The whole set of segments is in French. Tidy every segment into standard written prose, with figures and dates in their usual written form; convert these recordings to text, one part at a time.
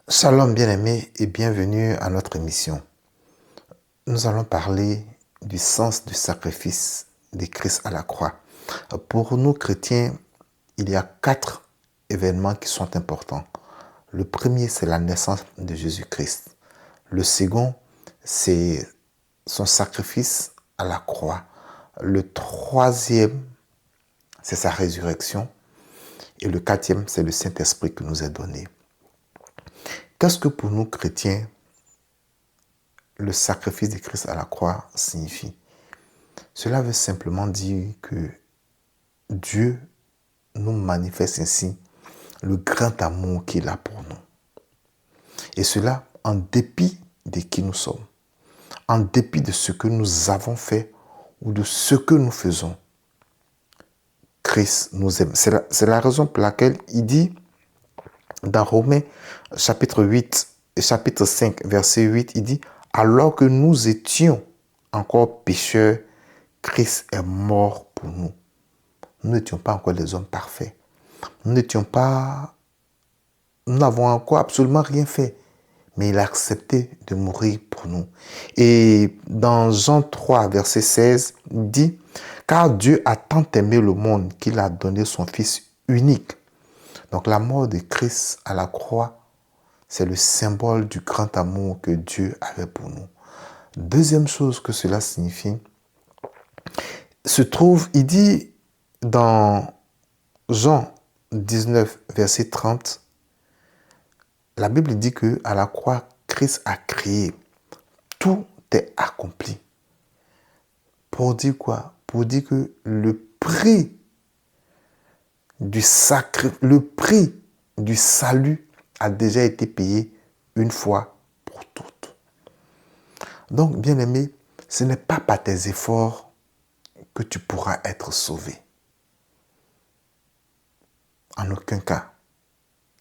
Shalom bien-aimés et bienvenue à notre émission. Nous allons parler du sens du sacrifice de Christ à la croix. Pour nous chrétiens, il y a 4 événements qui sont importants. Le premier, c'est la naissance de Jésus-Christ. Le second, c'est son sacrifice à la croix. Le troisième, c'est sa résurrection. Et le quatrième, c'est le Saint-Esprit qui nous est donné. Qu'est-ce que pour nous chrétiens, le sacrifice de Christ à la croix signifie? Cela veut simplement dire que Dieu nous manifeste ainsi le grand amour qu'il a pour nous. Et cela en dépit de qui nous sommes, en dépit de ce que nous avons fait ou de ce que nous faisons. Christ nous aime. C'est la raison pour laquelle il dit dans Romains chapitre 8 et chapitre 5 verset 8, il dit « Alors que nous étions encore pécheurs, Christ est mort pour nous. » Nous n'étions pas encore des hommes parfaits. Nous n'avons encore absolument rien fait. Mais il a accepté de mourir pour nous. Et dans Jean 3, verset 16, il dit « Car Dieu a tant aimé le monde qu'il a donné son Fils unique. » Donc la mort de Christ à la croix, c'est le symbole du grand amour que Dieu avait pour nous. Deuxième chose que cela signifie, il dit dans Jean 19, verset 30, la Bible dit qu'à la croix, Christ a crié. Tout est accompli. Pour dire quoi? Pour dire que le prix du salut a déjà été payé une fois pour toutes. Donc, bien-aimé, ce n'est pas par tes efforts que tu pourras être sauvé. En aucun cas.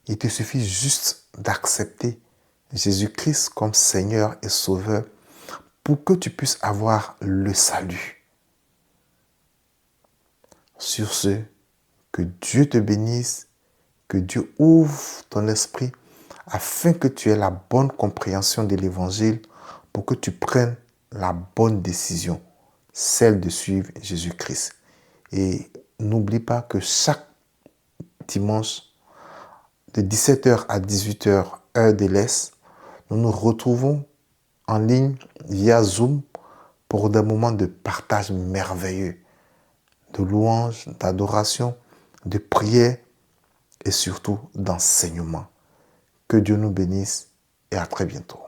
Il te suffit juste d'accepter Jésus-Christ comme Seigneur et Sauveur pour que tu puisses avoir le salut. Sur ce, que Dieu te bénisse, que Dieu ouvre ton esprit afin que tu aies la bonne compréhension de l'Évangile pour que tu prennes la bonne décision, celle de suivre Jésus-Christ. Et n'oublie pas que chaque dimanche, de 17h à 18h, heure de l'Est, nous nous retrouvons en ligne via Zoom pour des moments de partage merveilleux, de louange, d'adoration, de prière et surtout d'enseignement. Que Dieu nous bénisse et à très bientôt.